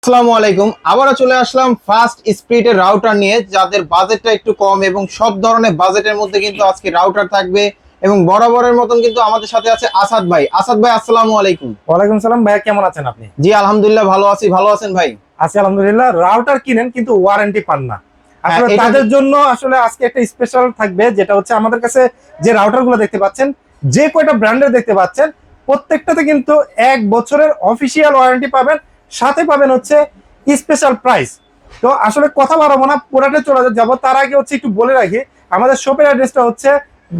আসসালামু আলাইকুম। আবারও চলে আসলাম ফাস্ট স্পিডের রাউটার নিয়ে, যাদের বাজেটটা একটু কম এবং সব ধরনের বাজেটের মধ্যে কিন্তু আজকে রাউটার থাকবে। এবং বরাবরের মতন কিন্তু আমাদের সাথে আছে আসাদ ভাই। আসাদ ভাই, আসসালামু আলাইকুম। ওয়ালাইকুম সালাম ভাইয়া, কেমন আছেন আপনি? জি আলহামদুলিল্লাহ ভালো আছি, ভালো আছেন ভাই? আছি আলহামদুলিল্লাহ। রাউটার কিনেন কিন্তু ওয়ারেন্টি পান না, হ্যাঁ, আসলে এটা তাদের জন্য আসলে আজকে একটা স্পেশাল থাকবে, যেটা হচ্ছে আমাদের কাছে যে রাউটার গুলো দেখতে পাচ্ছেন, যে কয়টা ব্র্যান্ডের দেখতে পাচ্ছেন, প্রত্যেকটাতে কিন্তু 1 বছরের অফিসিয়াল ওয়ারেন্টি পাবেন, সাথে পাবেন হচ্ছে স্পেশাল প্রাইস। তো আসলে কথা বাড়াবো না, পুরাটা চলে যাবো। তার আগে হচ্ছে একটু বলে রাখি, আমাদের শপের অ্যাড্রেসটা হচ্ছে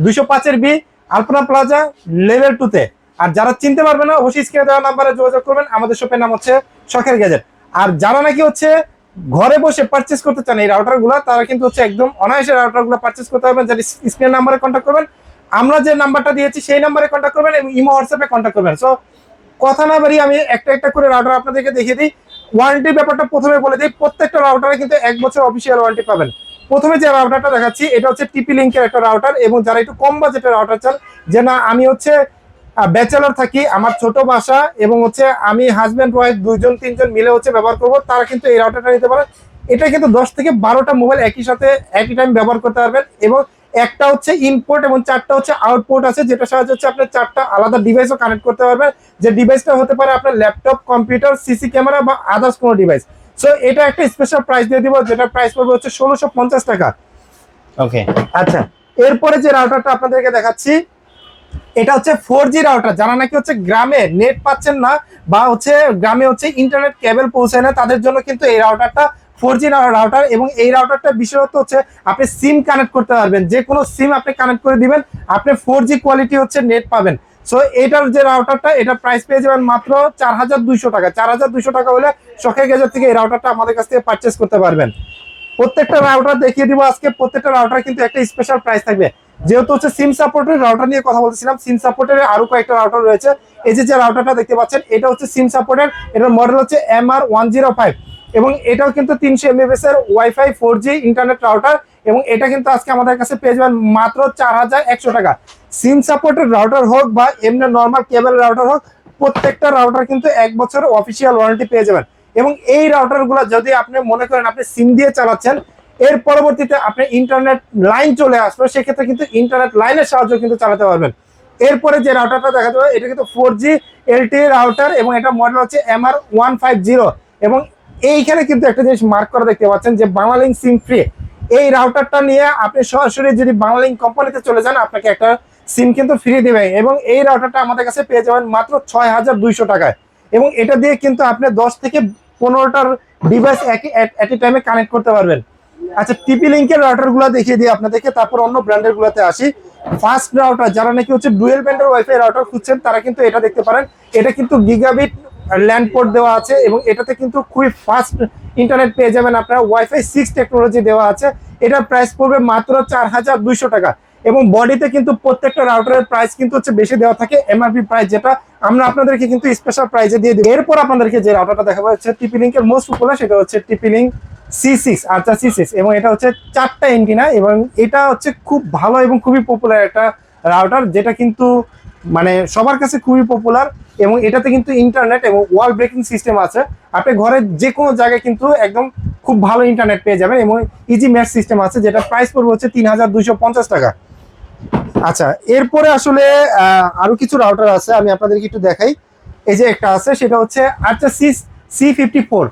205 বি আলপনা প্লাজা লেভেল 2 তে। আর যারা চিনতে পারবে না, অবশ্যই স্ক্রিনে দেওয়া নাম্বারে যোগাযোগ করবেন। আমাদের শপের নাম হচ্ছে শখের গ্যাজেট। আর যারা নাকি হচ্ছে ঘরে বসে পারচেস করতে চান এই রাউটার গুলা, তারা কিন্তু হচ্ছে একদম অনায়াসে রাউটার গুলো পারচেস করতে পারবেন। যারা স্ক্রিন নাম্বারে কন্ট্যাক্ট করবেন, আমরা যে নাম্বারটা দিয়েছি সেই নাম্বারে কন্ট্যাক্ট করবেন এবং ইমো হোয়াটসঅ্যাপে কন্ট্যাক্ট করবেন। সো কথা না বাড়িয়ে আমি একটা একটা করে রাউটার আপনাদেরকে দেখিয়ে দিই। ওয়ারেন্টির ব্যাপারটা প্রথমে বলে দিই, প্রত্যেকটা রাউটারে কিন্তু 1 বছর অফিসিয়াল ওয়ারেন্টি পাবেন। প্রথমে যে রাউটারটা দেখাচ্ছি, এটা হচ্ছে টিপি লিঙ্কের একটা রাউটার। এবং যারা একটু কম বাজেটের রাউটার চান, যে না আমি হচ্ছে ব্যাচেলর থাকি, আমার ছোট বাসা এবং হচ্ছে আমি হাজব্যান্ড ওয়াইফ দুইজন তিনজন মিলে হচ্ছে ব্যবহার করব, তারা কিন্তু এই রাউটারটা নিতে পারেন। এটা কিন্তু 10 থেকে 12টা মোবাইল একই সাথে একই টাইম ব্যবহার করতে পারবেন। এবং একটা হচ্ছে ইনপোর্ট এবং 4টা হচ্ছে আউটপোর্ট আছে, যেটা সাহায্যে হচ্ছে আপনি 4টা আলাদা ডিভাইসও কানেক্ট করতে পারবেন। যে ডিভাইসটা হতে পারে আপনার ল্যাপটপ, কম্পিউটার, সিসি ক্যামেরা বা আদার্স কোনো ডিভাইস। সো এটা একটা স্পেশাল প্রাইস দিয়ে দিব, যেটা প্রাইস পড়বে হচ্ছে 1650 টাকা। ওকে। আচ্ছা, এরপরে যে রাউটারটা আপনাদেরকে দেখাচ্ছি, এটা হচ্ছে 4G রাউটার। যারা নাকি হচ্ছে গ্রামে নেট পাচ্ছেন না বা হচ্ছে গ্রামে হচ্ছে ইন্টারনেট কেবল পৌঁছায় না, তাদের জন্য কিন্তু এই রাউটারটা 4G রাউটার। এবং এই রাউটারটা বিশেষত হচ্ছে আপনি সিম কানেক্ট করতে পারবেন, যে কোনো সিম আপনি কানেক্ট করে দিবেন, আপনি 4G কোয়ালিটি হচ্ছে নেট পাবেন। সো এটার যে রাউটারটা, এটা প্রাইস পেয়ে যাবেন মাত্র 4200 টাকা। 4200 টাকা হলে শখের গ্যাজেট থেকে এই রাউটারটা আমাদের কাছ থেকে পারচেস করতে পারবেন। প্রত্যেকটা রাউটার দেখিয়ে দিব আজকে, প্রত্যেকটা রাউটার কিন্তু একটা স্পেশাল প্রাইস থাকবে। যেহেতু হচ্ছে সিম সাপোর্টের রাউটার নিয়ে কথা বলছিলাম, সিম সাপোর্টের আরো কয়েকটা রাউটার রয়েছে। এই যে রাউটারটা দেখতে পাচ্ছেন, এটা হচ্ছে সিম সাপোর্টের, এটার মডেল হচ্ছে MR105। এবং এটাও কিন্তু 300 MBps এর ওয়াইফাই 4G ইন্টারনেট রাউটার। এবং এটা কিন্তু আজকে আমাদের কাছে পেয়ে যাবেন মাত্র 4100 টাকা। সিম সাপোর্টের রাউটার হোক বা এমনি নর্মাল কেবল রাউটার হোক, প্রত্যেকটা রাউটার কিন্তু 1 বছর অফিসিয়াল ওয়ারেন্টি পেয়ে যাবেন। এবং এই রাউটার গুলা যদি আপনি মনে করেন আপনি সিম দিয়ে চালাচ্ছেন, এর পরবর্তীতে আপনি ইন্টারনেট লাইন চলে আসলো, সেক্ষেত্রে কিন্তু ইন্টারনেট লাইনের সাহায্যে কিন্তু চালাতে পারবেন। এরপরে যে রাউটারটা দেখা যাবে, এটা কিন্তু 4G LTE রাউটার এবং এটা মডেল হচ্ছে MR150। এবং এইখানে কিন্তু একটা জিনিস মার্ক করা দেখতে পাচ্ছেন, যে বাংলালিংক সিম ফ্রি। এই রাউটারটা নিয়ে আপনি সরাসরি যদি বাংলালিংক কোম্পানিতে চলে যান, আপনাকে একটা সিম কিন্তু ফ্রি দিবে। এবং এই রাউটারটা আমাদের কাছে পেয়ে যাবেন মাত্র 6200 টাকায়। এবং এটা দিয়ে কিন্তু আপনি 10 থেকে 15টার ডিভাইস একই টাইমে কানেক্ট করতে পারবেন। আচ্ছা, টিপি লিংকের রাউটার গুলো দেখিয়ে দিই আপনাদেরকে, তারপর অন্য ব্র্যান্ডের গুলোতে আসি। ফাস্ট রাউটার, যারা নাকি হচ্ছে ডুয়েল ব্যান্ডের ওয়াইফাই রাউটার খুঁজছেন, তারা কিন্তু এটা দেখতে পারেন। এটা কিন্তু গিগাবিট ল্যান্ড পোর্ট দেওয়া আছে এবং এটাতে কিন্তু খুবই ফাস্ট ইন্টারনেট পেয়ে যাবেন আপনারা। ওয়াইফাই 6 টেকনোলজি দেওয়া আছে। এটার প্রাইস পড়বে মাত্র 4200 টাকা। এবং বডিতে কিন্তু প্রত্যেকটা রাউটারের প্রাইস কিন্তু হচ্ছে বেশি দেওয়া থাকে, এমআরপি প্রাইস, যেটা আমরা আপনাদেরকে কিন্তু স্পেশাল প্রাইসে দিয়ে দিই। এরপর আপনাদেরকে যে রাউটারটা দেখাবো হচ্ছে টিপি লিংকের মোস্ট পপুলার, সেটা হচ্ছে টিপি লিংক C6 আচ্ছা C6। এবং এটা হচ্ছে 4টা এন্টিনা এবং এটা হচ্ছে খুব ভালো এবং খুবই পপুলার একটা রাউটার, যেটা কিন্তু মানে সবার কাছে খুবই পপুলার। এবং এটাতে কিন্তু ইন্টারনেট এবং ওয়াল ব্রেকিং সিস্টেম আছে। আপনি ঘরের যে কোনো জায়গায় কিন্তু একদম খুব ভালো ইন্টারনেট পেয়ে যাবেন। এবং ইজি ম্যাচ সিস্টেম আছে, যেটা প্রাইস পড়বে হচ্ছে 3250 টাকা। আচ্ছা, এরপরে আসলে আরো কিছু রাউটার আছে, আমি আপনাদেরকে একটু দেখাই। এই যে একটা আছে, সেটা হচ্ছে আচ্ছা C54।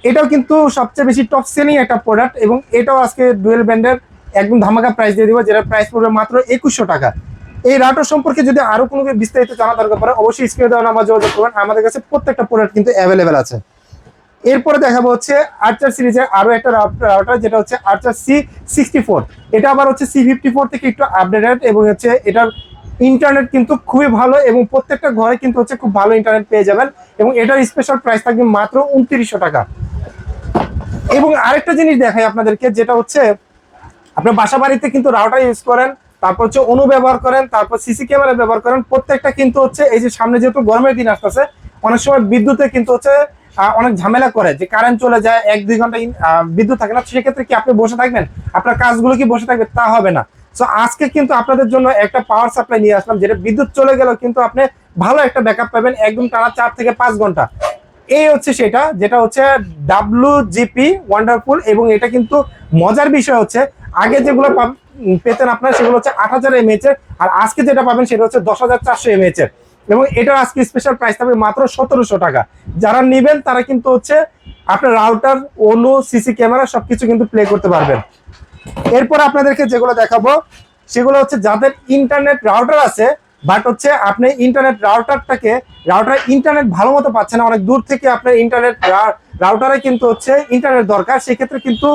এটাও কিন্তু সবচেয়ে বেশি টপ সেলিং একটা প্রোডাক্ট। এবং এটাও আজকে ডুয়েল ব্যান্ডের একদম ধামাকা প্রাইস দিয়ে দিব, যেটা প্রাইস পড়বে মাত্র 2100 টাকা। এই রাউটার সম্পর্কে যদি আরো কোনো বিস্তারিত জানা দরকার পড়ে, অবশ্যই স্ক্রিনে দেওয়া নাম্বার যোগাযোগ করবেন, আমাদের কাছে প্রত্যেকটা প্রোডাক্ট কিন্তু অ্যাভেলেবেল আছে। এরপরে দেখাবো হচ্ছে আর্চার সিরিজের আরো একটা রাউটার, যেটা হচ্ছে আর্চার C64। এটা আবার হচ্ছে C54 থেকে একটু আপডেটেড এবং হচ্ছে এটার ইন্টারনেট কিন্তু খুবই ভালো এবং প্রত্যেকটা ঘরে কিন্তু হচ্ছে খুব ভালো ইন্টারনেট পেয়ে যাবেন। এবং এটার স্পেশাল প্রাইস থাকবে মাত্র 2900 টাকা। এবং আরেকটা জিনিস দেখাই আপনাদেরকে, যেটা হচ্ছে আপনার বাসা বাড়িতে কিন্তু রাউটার ইউজ করেন, তারপর হচ্ছে অনু ব্যবহার করেন, তারপর সিসি ক্যামেরা ব্যবহার করেন, প্রত্যেকটা কিন্তু হচ্ছে এই যে সামনে যেহেতু গরমের দিন আসতেছে, অনেক সময় বিদ্যুতে কিন্তু হচ্ছে অনেক ঝামেলা করে, যে কারেন্ট চলে যায় 1-2 ঘন্টা বিদ্যুৎ থাকে না। সেক্ষেত্রে কি আপনি বসে থাকবেন? আপনার কাজগুলো কি বসে থাকবে? তা হবে না। সো আজকে কিন্তু আপনাদের জন্য একটা পাওয়ার সাপ্লাই নিয়ে আসলাম, যেটা বিদ্যুৎ চলে গেলেও কিন্তু আপনি ভালো একটা ব্যাকআপ পাবেন, একদম টানা 4 থেকে 5 ঘন্টা। এই হচ্ছে সেটা, যেটা হচ্ছে WGP ওয়ান্ডারফুল। এবং এটা কিন্তু মজার বিষয় হচ্ছে আগে যেগুলো পেতেন আপনারা সেগুলো হচ্ছে 8000 mAh এর, আর আজকে যেটা পাবেন সেটা হচ্ছে 10400 mAh এর। এবং এটার আজকে স্পেশাল প্রাইস থাকবে মাত্র 1700 টাকা। যারা নেবেন তারা কিন্তু হচ্ছে আপনার রাউটার, অনু, সিসি ক্যামেরা সবকিছু কিন্তু প্লে করতে পারবেন। এরপর আপনাদেরকে যেগুলো দেখাবো সেগুলো হচ্ছে যাদের ইন্টারনেট রাউটার আছে, বাট হচ্ছে আপনি ইন্টারনেট রাউটার ইন্টারনেট ভালো মতো পাচ্ছেন না, অনেক দূর থেকে আপনার ইন্টারনেট রাউটারে কিন্তু হচ্ছে ইন্টারনেট দরকার, সেক্ষেত্রে কিন্তু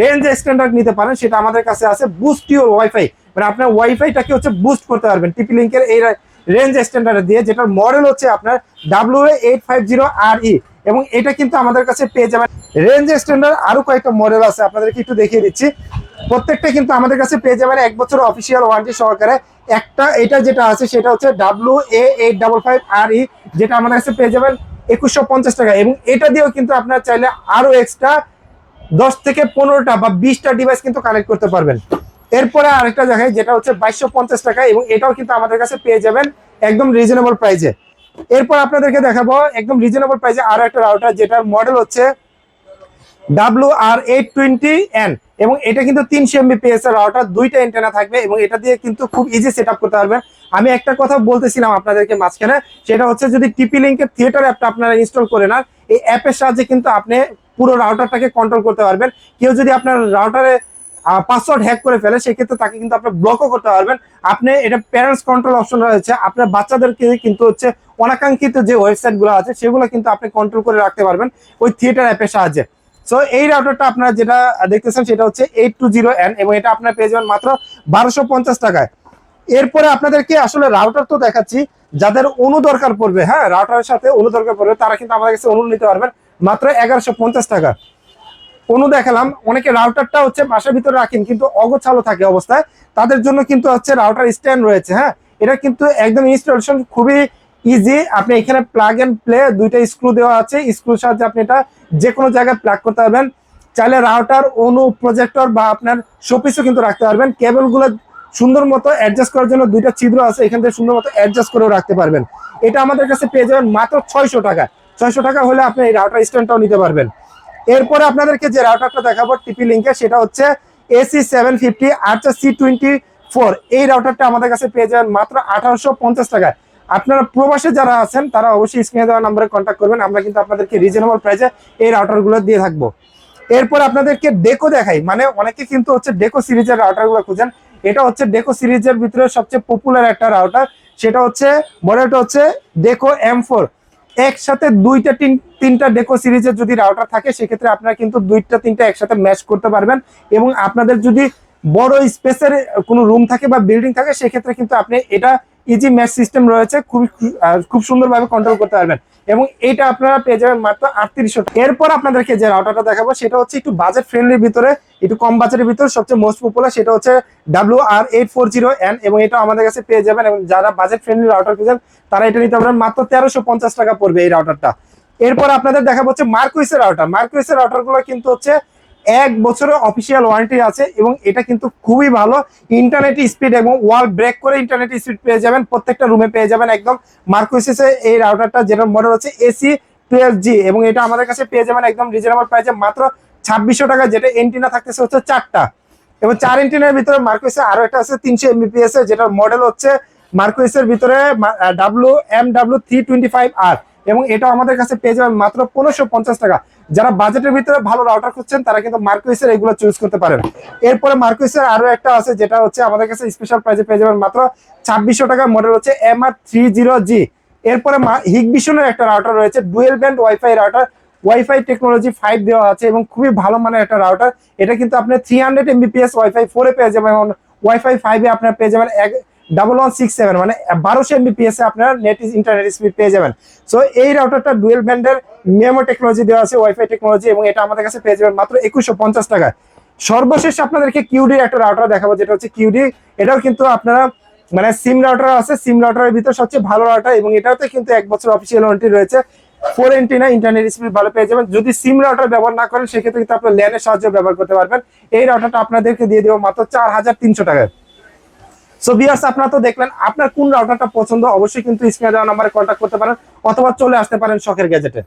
রেঞ্জ এক্সটেন্ডার নিতে পারেন। সেটা আমাদের কাছে আছে বুস্ট ইউর ওয়াইফাই, মানে আপনার ওয়াইফাইটাকে হচ্ছে বুস্ট করতে পারবেন টিপি লিঙ্কের এই রেঞ্জ এক্সটেন্ডার দিয়ে, যেটার মডেল হচ্ছে আপনার WA850RE। এবং এটা কিন্তু আমাদের কাছে পেয়ে যাবেন। রেঞ্জ এক্সটেন্ডার আরো কয়েকটা মডেল আছে, আপনাদেরকে একটু দেখিয়ে দিচ্ছি। প্রত্যেকটা কিন্তু আমাদের কাছে পেয়ে যাবেন 1 বছর অফিসিয়াল ওয়ারেন্টি সহকারে। এটা যেটা আছে সেটা হচ্ছে WA855RE, যেটা আমাদের কাছে পেয়ে যাবেন 2150 টাকা। এবং এটা দিয়েও কিন্তু আপনারা চাইলে আরো এক্সট্রা 10 থেকে 15টা বা 20টা ডিভাইস কিন্তু কানেক্ট করতে পারবেন। এরপরে আরেকটা দেখাই, যেটা হচ্ছে 2250 টাকা, এবং এটাও কিন্তু আমাদের কাছে পেয়ে যাবেন একদম রিজনেবল প্রাইসে। এরপর আপনাদেরকে দেখাবো একদম রিজনেবল প্রাইসে আরো একটা রাউটার, যেটার মডেল হচ্ছে WR820N। এবং এটা কিন্তু 300 Mbps এর রাউটার, 2টা অ্যান্টেনা থাকবে এবং এটা দিয়ে কিন্তু খুব ইজি সেটআপ করতে পারবেন। আমি একটা কথা বলতেছিলাম আপনাদেরকে মাঝখানে, সেটা হচ্ছে যদি টিপি লিঙ্কের থিয়েটার অ্যাপটা আপনারা ইনস্টল করে নেন, এই অ্যাপের সাহায্যে কিন্তু আপনি পুরো রাউটারটাকে কন্ট্রোল করতে পারবেন। কেউ যদি আপনার রাউটারে পাসওয়ার্ড হ্যাক করে ফেলে সেক্ষেত্রে তাকে কিন্তু আপনি ব্লকও করতে পারবেন। আপনি এটা প্যারেন্টস কন্ট্রোল অপশন রয়েছে, আপনার বাচ্চাদেরকে কিন্তু হচ্ছে অনাকাঙ্ক্ষিত যে ওয়েবসাইটগুলো আছে সেগুলো কিন্তু আপনি কন্ট্রোল করে রাখতে পারবেন ওই থিয়েটার অ্যাপের সাহায্যে। সো এই রাউটারটা আপনারা যেটা দেখতেছেন সেটা হচ্ছে 820N, এবং এটা আপনারা পেয়ে যাবেন মাত্র 1250 টাকায়। এরপরে আপনাদেরকে আসলে রাউটার তো দেখাচ্ছি, যাদের অনু দরকার পড়বে, হ্যাঁ রাউটারের সাথে অনু দরকার পড়বে, তারা কিন্তু আমাদের কাছে অনু নিতে পারবেন মাত্র 1150 টাকা। অনু দেখালাম। অনেকে রাউটারটা হচ্ছে বাসার ভিতরে রাখেন কিন্তু অগোছালো থাকে অবস্থায়, তাদের জন্য কিন্তু হচ্ছে রাউটার স্ট্যান্ড রয়েছে। হ্যাঁ, এটা কিন্তু একদম ইনস্টলেশন খুবই ইজি। আপনি এখানে প্লাগ এন্ড প্লে, 2টা স্ক্রু দেওয়া আছে, স্ক্রুর সাহায্যে আপনি এটা যে কোনো জায়গায় প্লাগ করতে পারবেন। চাইলে রাউটার, অনু, প্রজেক্টর বা আপনার শোপিসও কিন্তু রাখতে পারবেন। কেবলগুলো সুন্দর মতো অ্যাডজাস্ট করার জন্য 2টা ছিদ্র আছে, এখান থেকে সুন্দর মতো অ্যাডজাস্ট করেও রাখতে পারবেন। এটা আমাদের কাছে পেয়ে যাবেন মাত্র 600 টাকা। 600 টাকা হলে আপনি এই রাউটার স্ট্যান্ডটাও নিতে পারবেন। এরপরে আপনাদেরকে যে রাউটারটা দেখাবো টিপি লিঙ্কে, সেটা হচ্ছে AC750 আর্চার C24। এই রাউটারটা আমাদের কাছে পেয়ে যাবেন মাত্র 1850 টাকায়। আপনারা প্রবাসে যারা আছেন তারা অবশ্যই স্ক্রিনে দেওয়া নম্বরে কন্ট্যাক্ট করবেন, আমরা কিন্তু আপনাদেরকে রিজনেবল প্রাইসে এই রাউটারগুলো দিয়ে থাকবো। এরপর আপনাদেরকে ডেকো দেখাই, মানে অনেকে কিন্তু হচ্ছে ডেকো সিরিজের রাউটারগুলো খুঁজেন। এটা হচ্ছে ডেকো সিরিজের ভিতরে সবচেয়ে পপুলার একটা রাউটার, সেটা হচ্ছে মডেলটা হচ্ছে ডেকো M4। একসাথে 2টা 3টা ডেকো সিরিজের যদি রাউটার থাকে সেক্ষেত্রে আপনারা কিন্তু 2টা 3টা একসাথে ম্যাচ করতে পারবেন। এবং আপনাদের যদি বড় স্পেসের কোনো রুম থাকে বা বিল্ডিং থাকে সেক্ষেত্রে কিন্তু আপনি এটা ইজি ম্যাচ সিস্টেম রয়েছে, খুব সুন্দরভাবে কন্ট্রোল করতে পারবেন। এবং এটা আপনারা পেয়ে যাবেন মাত্র 3800 টাকা। এরপর আপনাদেরকে যে রাউটারটা দেখাবো সেটা হচ্ছে একটু বাজেট ফ্রেন্ডলির ভিতরে, একটু কম বাজেটের ভিতরে সবচেয়ে মোস্ট পপুলার, সেটা হচ্ছে WR840N। এবং এটা আমাদের কাছে পেয়ে যাবেন, এবং যারা বাজেট ফ্রেন্ডলি রাউটার খুঁজেন তারা এটা নিতে পারবেন, মাত্র 1350 টাকা পড়বে এই রাউটারটা। এরপর আপনাদের দেখাবো হচ্ছে মার্কুইসের রাউটার। মার্কুইসের রাউটারগুলো কিন্তু হচ্ছে 1 বছরের অফিসিয়াল ওয়ারেন্টি আছে, এবং এটা কিন্তু খুবই ভালো ইন্টারনেট স্পিড এবং ওয়াল ব্রেক করে ইন্টারনেট স্পিড পেয়ে যাবেন, প্রত্যেকটা রুমে পেয়ে যাবেন একদম মার্কুইসের এই রাউটারটা, যেটার মডেল হচ্ছে AC12G। এবং এটা আমাদের কাছে পেয়ে যাবেন একদম রিজনেবল প্রাইসে মাত্র 2600 টাকা, যেটা এন্টিনা থাকতেছে হচ্ছে 4টা। এবং 4 এন্টিনার ভিতরে মার্কুইসের আরো একটা আছে 300 Mbps এর, যেটার মডেল হচ্ছে মার্কুইসের ভিতরে WMW325R। এবং এটা আমাদের কাছে পেয়ে যাবেন মাত্র 1550 টাকা। যারা বাজেটের ভিতরে ভালো রাউটার খুঁজছেন তারা কিন্তু মার্কুইসের এগুলো চুজ করতে পারেন। এরপরে মার্কুইসের আরো একটা আছে, যেটা হচ্ছে আমাদের কাছে স্পেশাল প্রাইসে পেয়ে যাবেন মাত্র 2600 টাকা, মডেল হচ্ছে MR30G। এরপরে হিগবিশনের একটা রাউটার রয়েছে, dual band wifi router, wifi technology 5 দেওয়া আছে এবং খুবই ভালো মানের একটা রাউটার। এটা কিন্তু আপনি 300 Mbps ওয়াইফাই 4 এ পেয়ে যাবেন, এবং ওয়াইফাই 5 এ আপনার পেয়ে যাবেন 1167, মানে 1200 Mbps এ আপনার নেট ইন্টারনেট স্পিড পেয়ে যাবেন। সো এই রাউটারটা ডুয়েল ব্যান্ডের মেমো টেকনোলজি দেওয়া আছে, ওয়াইফাই টেকনোলজি, এবং এটা আমাদের কাছে পেয়ে যাবেন মাত্র 2150 টাকায়। সর্বশেষ আপনাদেরকে কিউডির একটা রাউটার দেখাবো, যেটা হচ্ছে কিউডি। এটাও কিন্তু আপনারা মানে সিম রাউটার আছে, সিম রাউটারের ভিতর সবচেয়ে ভালো রাউটার, এবং এটাতে কিন্তু 1 বছর অফিসিয়াল ওয়ারেন্টি রয়েছে। 4 এন্টিনা ইন্টারনেট স্পিড ভালো পেয়ে যাবেন। যদি সিম রাউটার ব্যবহার না করেন সেক্ষেত্রে কিন্তু আপনার ল্যানের সাহায্যে ব্যবহার করতে পারবেন। এই রাউটারটা আপনাদেরকে দিয়ে দেবো মাত্র 4300 টাকায়। সো ভিউয়ার্স, আপনারা তো দেখলেন, আপনার কোন রাউটারটা পছন্দ অবশ্যই কিন্তু স্ক্রিনে দেওয়া নম্বরে কন্ট্যাক্ট করতে পারেন, অথবা চলে আসতে পারেন শখের গ্যাজেটে।